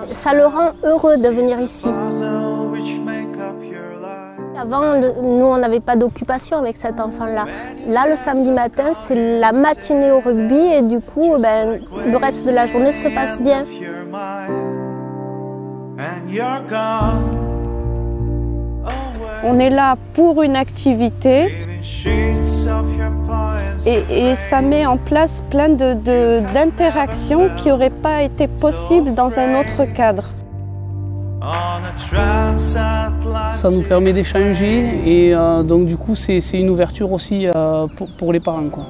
Ça le rend heureux de venir ici. Avant, nous, on n'avait pas d'occupation avec cet enfant-là. Là, le samedi matin, c'est la matinée au rugby et du coup, le reste de la journée se passe bien. On est là pour une activité et ça met en place plein d'interactions qui n'auraient pas été possibles dans un autre cadre. Ça nous permet d'échanger et donc du coup c'est une ouverture aussi pour les parents, quoi.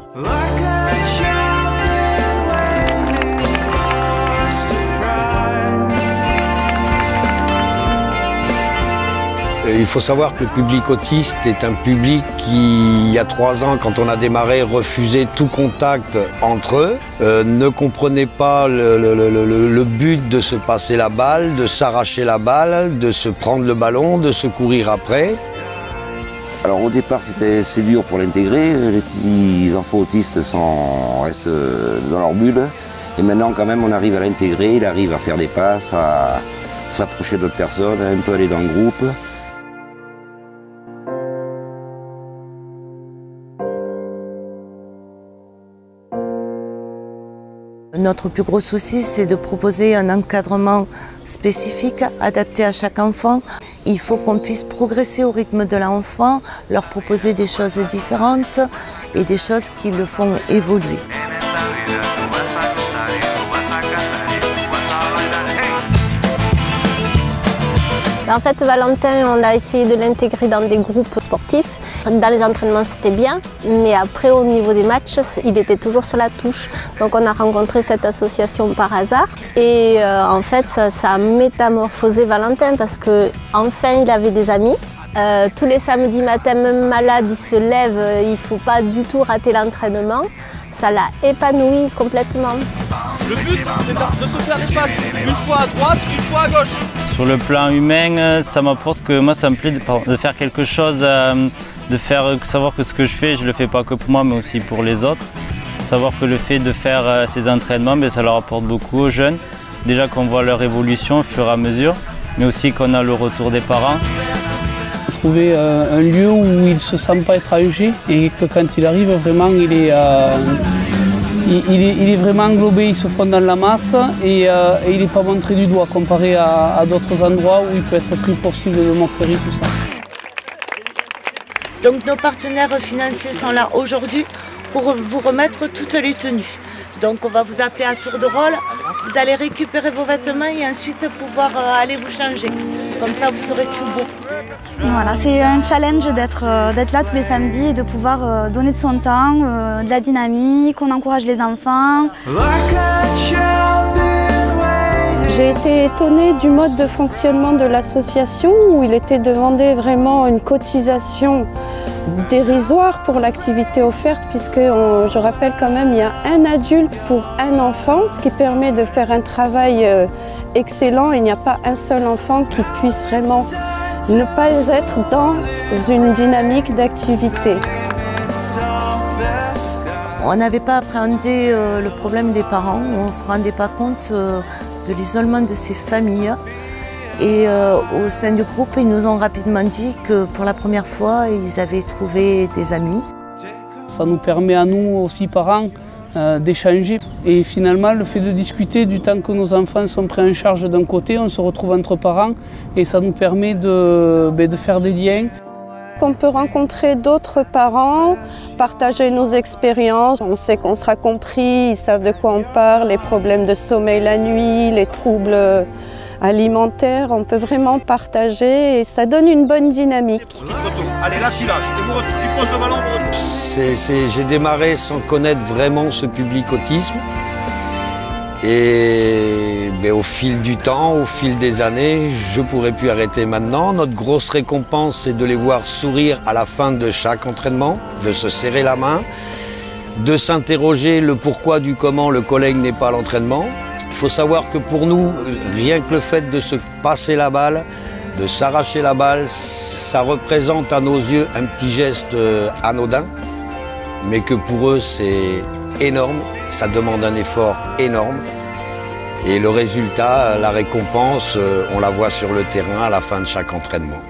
Il faut savoir que le public autiste est un public qui, il y a 3 ans, quand on a démarré, refusait tout contact entre eux, ne comprenait pas le but de se passer la balle, de s'arracher la balle, de se prendre le ballon, de se courir après. Alors au départ, c'est dur pour l'intégrer. Les petits enfants autistes restent dans leur bulle. Et maintenant, quand même, on arrive à l'intégrer. Il arrive à faire des passes, à s'approcher d'autres personnes, un peu aller dans le groupe. Notre plus gros souci, c'est de proposer un encadrement spécifique, adapté à chaque enfant. Il faut qu'on puisse progresser au rythme de l'enfant, leur proposer des choses différentes et des choses qui le font évoluer. En fait, Valentin, on a essayé de l'intégrer dans des groupes sportifs. Dans les entraînements, c'était bien, mais après, au niveau des matchs, il était toujours sur la touche. Donc, on a rencontré cette association par hasard. Et en fait, ça a métamorphosé Valentin parce qu'enfin, il avait des amis. Tous les samedis matins, même malade, il se lève, il ne faut pas du tout rater l'entraînement. Ça l'a épanoui complètement. Le but, c'est de se faire des passes, une fois à droite, une fois à gauche. Sur le plan humain, ça m'apporte que moi, ça me plaît de faire quelque chose, savoir que ce que je fais, je ne le fais pas que pour moi, mais aussi pour les autres. Savoir que le fait de faire ces entraînements, ça leur apporte beaucoup aux jeunes. Déjà qu'on voit leur évolution au fur et à mesure, mais aussi qu'on a le retour des parents. Trouver un lieu où il ne se sent pas étranger et que quand il arrive, vraiment, il est vraiment englobé, il se fond dans la masse et il n'est pas montré du doigt comparé à d'autres endroits où il peut être pris pour cible de moquerie, tout ça. Donc nos partenaires financiers sont là aujourd'hui pour vous remettre toutes les tenues. Donc on va vous appeler à tour de rôle, vous allez récupérer vos vêtements et ensuite pouvoir aller vous changer. Comme ça vous serez tout beau. Voilà, c'est un challenge d'être là tous les samedis et de pouvoir donner de son temps, de la dynamique, on encourage les enfants. J'ai été étonnée du mode de fonctionnement de l'association où il était demandé vraiment une cotisation dérisoire pour l'activité offerte puisque je rappelle quand même il y a un adulte pour un enfant, ce qui permet de faire un travail excellent. Il n'y a pas un seul enfant qui puisse vraiment ne pas être dans une dynamique d'activité. On n'avait pas appréhendé le problème des parents, on ne se rendait pas compte de l'isolement de ces familles. Et au sein du groupe, ils nous ont rapidement dit que pour la première fois, ils avaient trouvé des amis. Ça nous permet à nous aussi, parents, d'échanger. Et finalement, le fait de discuter du temps que nos enfants sont pris en charge d'un côté, on se retrouve entre parents et ça nous permet de faire des liens. On peut rencontrer d'autres parents, partager nos expériences. On sait qu'on sera compris, ils savent de quoi on parle, les problèmes de sommeil la nuit, les troubles alimentaires. On peut vraiment partager et ça donne une bonne dynamique. Allez, là tu lâches, tu poses le ballon. J'ai démarré sans connaître vraiment ce public autisme. Et au fil du temps, au fil des années, je ne pourrais plus arrêter maintenant. Notre grosse récompense, c'est de les voir sourire à la fin de chaque entraînement, de se serrer la main, de s'interroger le pourquoi du comment le collègue n'est pas à l'entraînement. Il faut savoir que pour nous, rien que le fait de se passer la balle, de s'arracher la balle, ça représente à nos yeux un petit geste anodin. mais que pour eux c'est énorme, ça demande un effort énorme. Et le résultat, la récompense, on la voit sur le terrain à la fin de chaque entraînement.